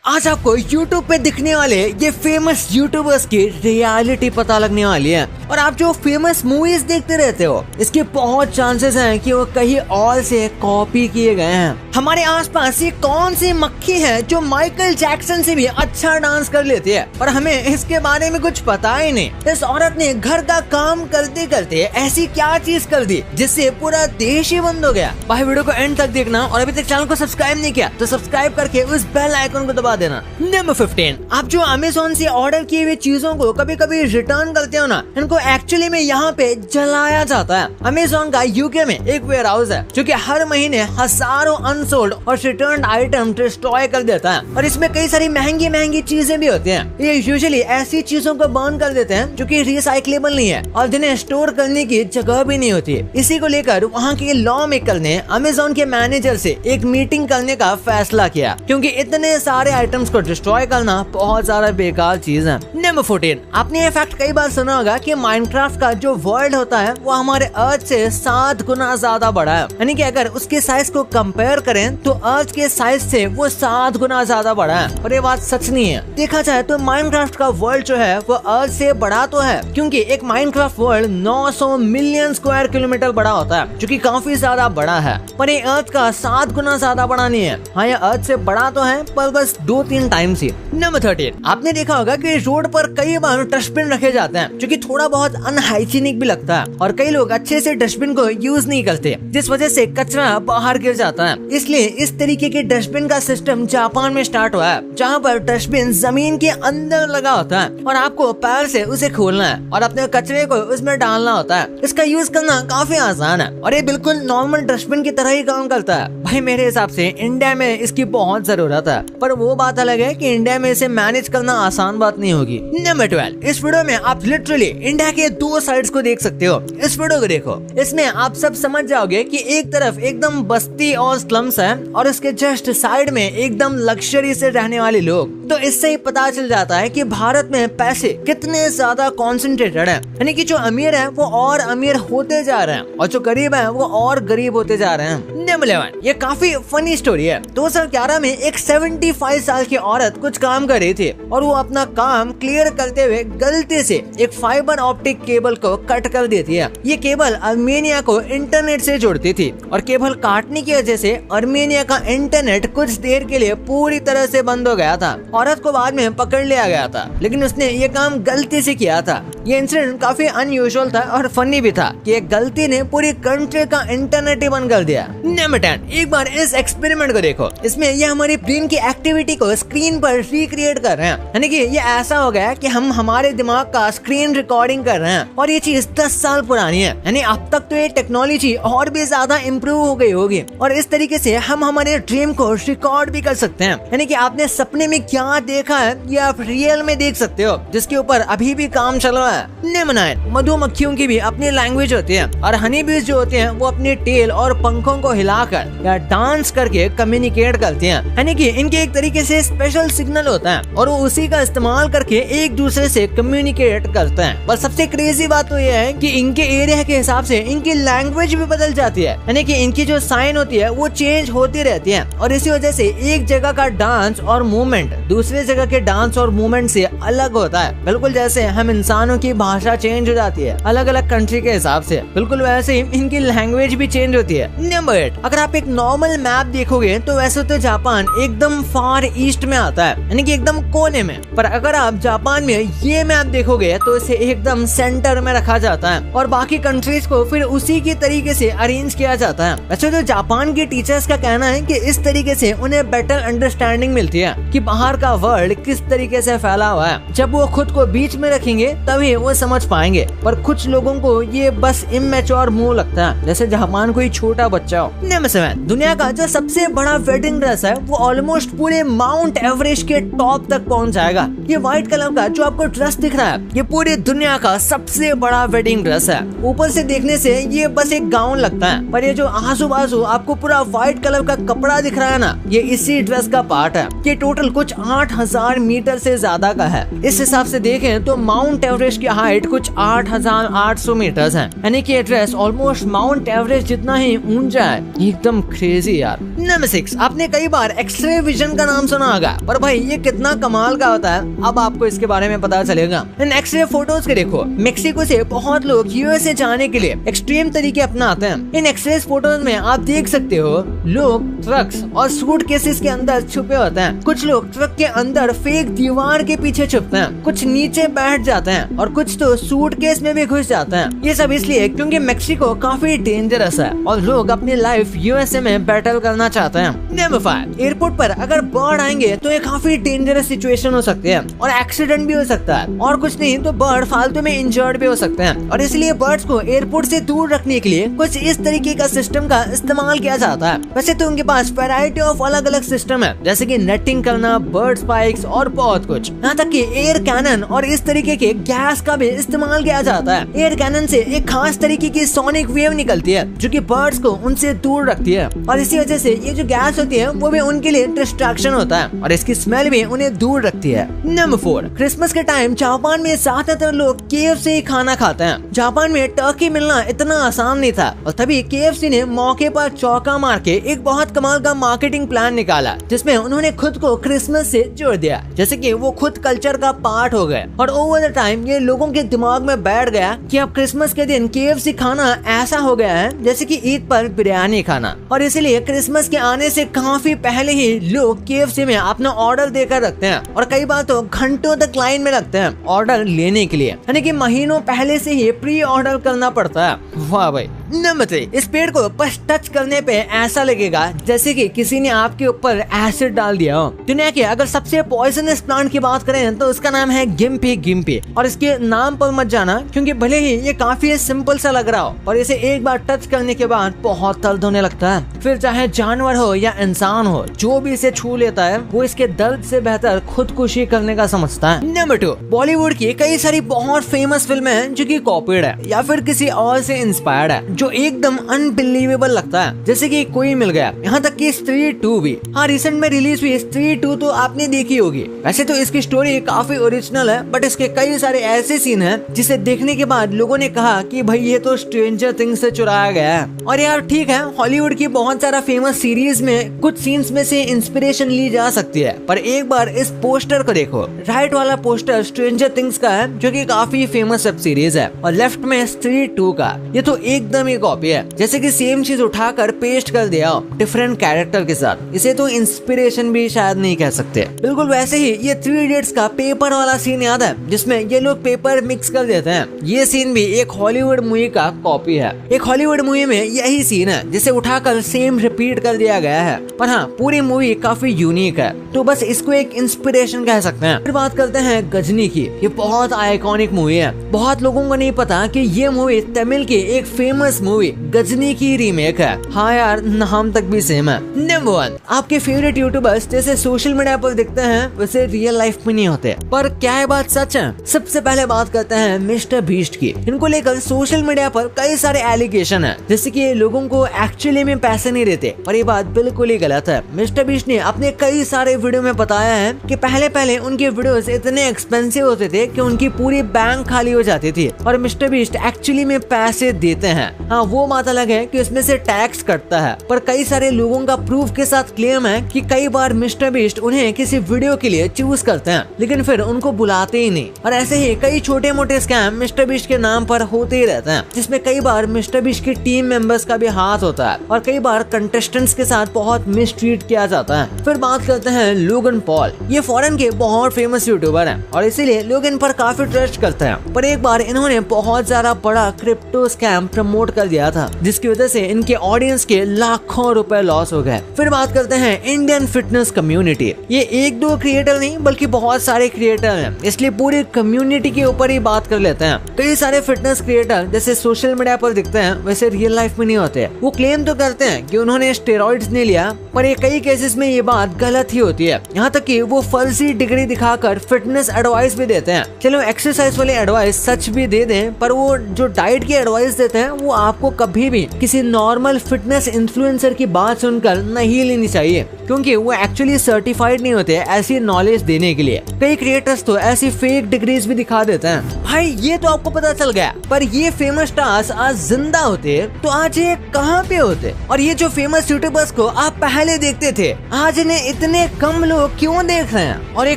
आज आपको YouTube पे दिखने वाले ये फेमस यूट्यूबर्स की रियलिटी पता लगने वाली है। और आप जो फेमस मूवीज देखते रहते हो, इसके बहुत चांसेस हैं कि वो कहीं और से कॉपी किए गए हैं। हमारे आसपास ये कौन सी मक्खी है जो माइकल जैक्सन से भी अच्छा डांस कर लेती है और हमें इसके बारे में कुछ पता ही नहीं। इस औरत ने घर का काम करते करते ऐसी क्या चीज कर दी जिससे पूरा देश ही बंद हो गया। भाई वीडियो को एंड तक देखना और अभी तक चैनल को सब्सक्राइब नहीं किया तो सब्सक्राइब करके उस बेल आइकन को दबा देना। नंबर 15, आप जो अमेज़न से ऑर्डर किए हुए चीजों को कभी कभी रिटर्न करते हो ना, इनको एक्चुअली में यहाँ पे जलाया जाता है। अमेज़न का यूके में एक वेयर हाउस है जो कि हर महीने हजारों अनसोल्ड और रिटर्न आइटम डिस्ट्रॉय कर देता है और इसमें कई सारी महंगी महंगी चीजें भी होती हैं। ये यूजुअली ऐसी चीजों को बर्न कर देते हैं जो कि रिसाइक्लेबल नहीं है और जिन्हें स्टोर करने की जगह भी नहीं होती है। इसी को लेकर वहाँ के लॉ मेकर ने अमेज़न के मैनेजर से एक मीटिंग करने का फैसला किया, क्योंकि इतने सारे आइटम्स को डिस्ट्रॉय करना बहुत ज्यादा बेकार चीज है। नंबर 14, आपने ये फैक्ट कई बार सुना होगा कि माइनक्राफ्ट का जो वर्ल्ड होता है वो हमारे अर्थ से 7 गुना ज्यादा बड़ा है। यानी कि अगर उसके साइज को कंपेयर करें तो अर्थ के साइज से वो 7 गुना ज्यादा बड़ा है। और ये बात सच नहीं है। देखा जाए तो माइनक्राफ्ट का वर्ल्ड जो है वो अर्थ से बड़ा तो है, क्योंकि एक Minecraft world 900 million square kilometre बड़ा होता है, जो कि काफी ज्यादा बड़ा है। पर ये अर्थ का 7 गुना ज्यादा बड़ा नहीं है। हाँ, ये अर्थ से बड़ा तो है पर बस 2-3 टाइम्स ही। नंबर 13, आपने देखा होगा कि रोड पर कई बार डस्टबिन रखे जाते हैं जो कि थोड़ा बहुत अनहाइजीनिक भी लगता है और कई लोग अच्छे से डस्टबिन को यूज नहीं करते, जिस वजह से कचरा बाहर गिर जाता है। इसलिए इस तरीके के डस्टबिन का सिस्टम जापान में स्टार्ट हुआ है, जहाँ पर डस्टबिन जमीन के अंदर लगा होता है और आपको पैर से उसे खोलना है और अपने कचरे को उसमें डालना होता है। इसका यूज करना काफी आसान है और ये बिल्कुल नॉर्मल डस्टबिन की तरह ही काम करता है। भाई मेरे हिसाब से इंडिया में इसकी बहुत जरूरत है, पर वो बात अलग है कि इंडिया में इसे मैनेज करना आसान बात नहीं होगी। नंबर 12, इस वीडियो में आप लिटरली इंडिया के 2 साइड्स को देख सकते हो। इस वीडियो को देखो, इसमें आप सब समझ जाओगे कि एक तरफ एकदम बस्ती और स्लम्स है और इसके जस्ट साइड में एकदम लग्जरी से रहने वाले लोग। तो इससे ही पता चल जाता है कि भारत में पैसे कितने ज्यादा कॉन्सेंट्रेटेड है। यानी कि जो अमीर है वो और अमीर होते जा रहे हैं और जो गरीब है वो और गरीब होते जा रहे हैं। नंबर 11, ये काफी फनी स्टोरी है। 2011 में एक 75 साल की औरत कुछ काम कर रही थी और वो अपना काम क्लियर करते हुए गलती से एक फाइबर ऑप्टिक केबल को कट कर देती है। ये केबल अर्मेनिया को इंटरनेट से जोड़ती थी और केबल काटने की वजह से अर्मेनिया का इंटरनेट कुछ देर के लिए पूरी तरह से बंद हो गया था। औरत को बाद में पकड़ लिया गया था, लेकिन उसने ये काम गलती से किया था। ये इंसिडेंट काफी अनयूजुअल था और फनी भी था कि एक गलती ने पूरी कंट्री का इंटरनेट ही बंद कर दिया। नंबर 10, एक बार इस एक्सपेरिमेंट को देखो। इसमें ये हमारी ब्रेन की एक्टिविटी को स्क्रीन पर रिक्रिएट कर रहे हैं। यानी कि ये ऐसा हो गया कि हम हमारे दिमाग का स्क्रीन रिकॉर्डिंग कर रहे हैं और ये चीज 10 साल पुरानी है। यानी अब तक तो ये टेक्नोलॉजी और भी ज्यादा इम्प्रूव हो गई होगी और इस तरीके से हम हमारे ड्रीम को रिकॉर्ड भी कर सकते हैं। यानी कि आपने सपने में क्या देखा है ये आप रियल में देख सकते हो, जिसके ऊपर अभी भी काम चल रहा है। नंबर 9, मधुमक्खियों की भी अपनी लैंग्वेज होती है और हनी बीज जो होते हैं वो अपने टेल और पंखों को हिलाकर या डांस करके कम्युनिकेट करते हैं। यानी कि इनके एक तरीके से स्पेशल सिग्नल होता है और वो उसी का इस्तेमाल करके एक दूसरे से कम्युनिकेट करते हैं। पर सबसे क्रेजी बात तो ये है कि इनके एरिया के हिसाब से इनकी लैंग्वेज भी बदल जाती है। यानी कि इनकी जो साइन होती है वो चेंज होती रहती है और इसी वजह से एक जगह का डांस और मूवमेंट दूसरे जगह के डांस और मूवमेंट से अलग होता है। बिल्कुल जैसे हम इंसानों की भाषा चेंज हो जाती है अलग अलग कंट्री के हिसाब से, बिल्कुल वैसे ही इनकी लैंग्वेज भी चेंज होती है। नंबर 8, अगर आप एक नॉर्मल मैप देखोगे तो वैसे तो जापान एकदम फार ईस्ट में आता है, यानी कि एकदम कोने में। पर अगर आप जापान में ये मैप देखोगे तो इसे एकदम सेंटर में रखा जाता है और बाकी कंट्रीज को फिर उसी की तरीके से अरेंज किया जाता है। वैसे तो जापान के टीचर्स का कहना है कि इस तरीके से उन्हें बेटर अंडरस्टैंडिंग मिलती है कि बाहर का वर्ल्ड किस तरीके से फैला हुआ है। जब वो खुद को बीच में रखेंगे तभी वो समझ पाएंगे। पर कुछ लोगों को ये बस इमेच्योर मुंह लगता है, जैसे जापान कोई छोटा बच्चा हो। नंबर 7, दुनिया का जो सबसे बड़ा वेडिंग ड्रेस है वो ऑलमोस्ट पूरे माउंट एवरेस्ट के टॉप तक पहुंच जाएगा। ये व्हाइट कलर का जो आपको ड्रेस दिख रहा है ये पूरी दुनिया का सबसे बड़ा वेडिंग ड्रेस है। ऊपर से देखने से ये बस एक गाउन लगता है, पर ये जो आजू बाजू आपको पूरा व्हाइट कलर का कपड़ा दिख रहा है ना, ये इसी ड्रेस का पार्ट है। ये टोटल कुछ 8000 मीटर से ज्यादा का है। इस हिसाब से देखें तो माउंट एवरेस्ट की हाइट कुछ 8,800 मीटर है, यानी कि एड्रेस ऑलमोस्ट माउंट एवरेस्ट जितना ही ऊंचा है। एकदम क्रेजी यार। नंबर 6, आपने कई बार एक्सरे विजन का नाम सुना होगा, पर भाई ये कितना कमाल का होता है अब आपको इसके बारे में पता चलेगा। इन एक्सरे फोटोज के देखो, मेक्सिको से बहुत लोग यूएसए जाने के लिए एक्सट्रीम तरीके अपनाते हैं। इन एक्सरे फोटोज में आप देख सकते हो लोग ट्रक्स और सूटकेसेस के अंदर छुपे होते हैं। कुछ लोग ट्रक के अंदर फेक दीवार के पीछे छुपते हैं, कुछ नीचे बैठ जाते हैं और कुछ तो सूटकेस में भी घुस जाते हैं। ये सब इसलिए क्योंकि मेक्सिको काफी डेंजरस है और लोग अपनी लाइफ यूएसए में बैटल करना चाहते हैं। नंबर 5, एयरपोर्ट पर अगर बर्ड आएंगे तो ये काफी डेंजरस सिचुएशन हो सकती है और एक्सीडेंट भी हो सकता है, और कुछ नहीं तो बर्ड फालतू में इंजर्ड भी हो सकते हैं। और इसलिए बर्ड्स को एयरपोर्ट से दूर रखने के लिए कुछ इस तरीके का सिस्टम का इस्तेमाल किया जाता है। वैसे तो उनके पास वैरायटी ऑफ अलग अलग सिस्टम है, जैसे कि नेटिंग करना, बर्ड स्पाइक्स और बहुत कुछ। यहाँ तक कि एयर कैनन और इस तरीके के गैस का भी इस्तेमाल किया जाता है। एयर कैनन से एक खास तरीके की सोनिक वेव निकलती है जो कि बर्ड्स को उनसे दूर रखती है, और इसी वजह से ये जो गैस होती है वो भी उनके लिए डिस्ट्रैक्शन होता है और इसकी स्मेल भी उन्हें दूर रखती है। नंबर 4, क्रिसमस के टाइम जापान में ज्यादातर लोग केएफसी ही खाना खाते हैं। जापान में टर्की मिलना इतना आसान नहीं था और तभी केएफसी ने मौके पर चौका मार के एक बहुत कमाल का मार्केटिंग प्लान निकाला, जिसमें उन्होंने खुद को क्रिसमस से जोड़ दिया, जैसे कि वो खुद कल्चर का पार्ट हो गए। और ओवर द टाइम ये लोगों के दिमाग में बैठ गया कि अब क्रिसमस के दिन केएफसी खाना ऐसा हो गया है जैसे कि ईद पर बिरयानी खाना, और इसीलिए क्रिसमस के आने से काफी पहले ही लोग केएफसी में अपना ऑर्डर देकर रखते हैं और कई बार तो घंटों तक लाइन में लगते हैं ऑर्डर लेने के लिए, यानी कि महीनों पहले से ही प्री ऑर्डर करना पड़ता है। वाह भाई। नंबर 3, इस पेड़ को बस टच करने पे ऐसा लगेगा जैसे कि किसी ने आपके ऊपर एसिड डाल दिया हो। दुनिया के अगर सबसे पॉइजनस प्लांट की बात करें तो उसका नाम है गिम्पी गिम्पी, और इसके नाम पर मत जाना क्योंकि भले ही ये काफी सिंपल सा लग रहा हो और इसे एक बार टच करने के बाद बहुत दर्द होने लगता है। फिर चाहे जानवर हो या इंसान हो, जो भी इसे छू लेता है वो इसके दर्द से बेहतर खुदकुशी करने का समझता है। नंबर 2, बॉलीवुड की कई सारी बहुत फेमस फिल्में हैं जो कि कॉपीड है या फिर किसी और से इंस्पायर्ड है, जो एकदम अनबिलीवेबल लगता है, जैसे कि कोई मिल गया। यहाँ तक कि स्त्री 2 भी। हाँ, रिसेंट में रिलीज हुई स्त्री 2 तो आपने देखी होगी। वैसे तो इसकी स्टोरी काफी ओरिजिनल है, बट इसके कई सारे ऐसे सीन हैं जिसे देखने के बाद लोगों ने कहा कि भाई ये तो स्ट्रेंजर थिंग्स से चुराया गया है। और यार ठीक है, हॉलीवुड की बहुत सारा फेमस सीरीज में कुछ सीन्स में से इंस्पिरेशन ली जा सकती है, पर एक बार इस पोस्टर को देखो। राइट वाला पोस्टर स्ट्रेंजर थिंग्स का है जो कि काफी फेमस वेब सीरीज है, और लेफ्ट में स्त्री 2 का। ये तो एकदम ही कॉपी है, जैसे कि सेम चीज उठाकर पेस्ट कर दिया डिफरेंट कैरेक्टर के साथ। इसे तो इंस्पिरेशन भी शायद नहीं कह सकते। बिल्कुल वैसे ही ये 3 इडियट्स का पेपर वाला सीन याद है जिसमें ये लोग पेपर मिक्स कर देते हैं। ये सीन भी एक हॉलीवुड मूवी का कॉपी है। एक हॉलीवुड मूवी में यही सीन है जिसे उठाकर सेम रिपीट कर दिया गया है, पर हाँ पूरी मूवी काफी यूनिक है, तो बस इसको एक इंस्पिरेशन कह सकते हैं। फिर बात करते हैं गजनी की। ये बहुत आइकॉनिक मूवी है। बहुत लोगों को नहीं पता कि ये मूवी तमिल की एक फेमस मूवी गजनी की रीमेक है। हाँ यार, नाम तक भी सेम है। नंबर 1, आपके फेवरेट यूट्यूबर्स जैसे सोशल मीडिया पर दिखते हैं वैसे रियल लाइफ में नहीं होते, पर क्या ये बात सच है? सबसे पहले बात करते हैं मिस्टर बीस्ट की। इनको लेकर सोशल मीडिया पर कई सारे एलिगेशन है, जैसे कि लोगों को एक्चुअली में पैसे नहीं देते, और ये बात बिल्कुल ही गलत है। मिस्टर बीस्ट ने अपने कई सारे वीडियो में बताया है कि पहले उनके वीडियोस इतने एक्सपेंसिव होते थे कि उनकी पूरी बैंक खाली हो जाती थी, और मिस्टर बीस्ट एक्चुअली में पैसे देते हैं। हाँ, वो बात अलग है कि उसमें से टैक्स कटता है, पर कई सारे लोगों का प्रूफ के साथ क्लेम है कि कई बार मिस्टर बीस्ट उन्हें किसी वीडियो के लिए चूज करते हैं लेकिन फिर उनको बुलाते ही नहीं। और ऐसे ही कई छोटे मोटे स्कैम मिस्टर बीस्ट के नाम पर होते ही रहते हैं, जिसमें कई बार मिस्टर बीस्ट की टीम मेंबर्स का भी हाथ होता है और कई बार कंटेस्टेंट्स के साथ बहुत मिसट्रीट किया जाता है। फिर बात करते हैं लोगन पॉल। ये फॉरेन के बहुत फेमस यूट्यूबर हैं और इसीलिए लोग इन पर काफी ट्रस्ट करते हैं, पर एक बार इन्होंने बहुत ज्यादा बड़ा क्रिप्टो स्कैम प्रमोट कर दिया था, जिसकी वजह से इनके ऑडियंस के लाखों रुपए लॉस हो गए। फिर बात करते हैं इंडियन फिटनेस कम्युनिटी। ये एक दो क्रिएटर नहीं बल्कि बहुत सारे क्रिएटर हैं, इसलिए पूरी कम्युनिटी के ऊपर ही बात कर लेते हैं। कई सारे फिटनेस क्रिएटर जैसे सोशल मीडिया पर दिखते हैं वैसे रियल लाइफ में नहीं होते। वो क्लेम तो करते हैं कि उन्होंने स्टेरॉइड्स नहीं लिया, पर ये कई केसेस में ये बात गलत ही होती है। यहाँ तक कि वो फर्जी डिग्री दिखाकर फिटनेस एडवाइस भी देते हैं। चलो एक्सरसाइज वाले एडवाइस सच भी दे दें, पर वो जो डाइट की एडवाइस देते हैं वो आपको कभी भी किसी नॉर्मल फिटनेस इन्फ्लुएंसर की बात सुनकर नहीं लेनी चाहिए, क्योंकि वो एक्चुअली सर्टिफाइड नहीं होते ऐसी नॉलेज देने के लिए। कई क्रिएटर्स तो ऐसी फेक डिग्रीज भी दिखा देते हैं। भाई ये तो आपको पता चल गया, पर ये फेमस स्टार्स आज जिंदा होते तो आज ये कहाँ पे होते? और ये जो फेमस यूट्यूबर्स को आप पहले देखते थे, आज इन्हें इतने कम लोग क्यों देख रहे हैं? और ये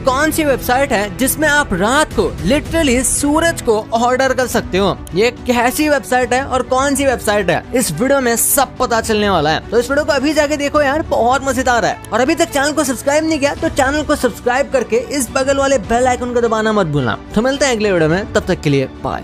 कौन सी वेबसाइट है जिसमें आप रात को लिटरली सूरज को ऑर्डर कर सकते हो? ये कैसी वेबसाइट है और कौन सी वेबसाइट है, इस वीडियो में सब पता चलने वाला है। तो इस वीडियो को अभी जाके देखो यार, बहुत मजेदार है। और अभी तक चैनल को सब्सक्राइब नहीं किया तो चैनल को सब्सक्राइब करके इस बगल वाले बेल आइकन को दबाना मत भूलना। तो मिलते हैं अगले वीडियो में, तब तक के लिए बाय।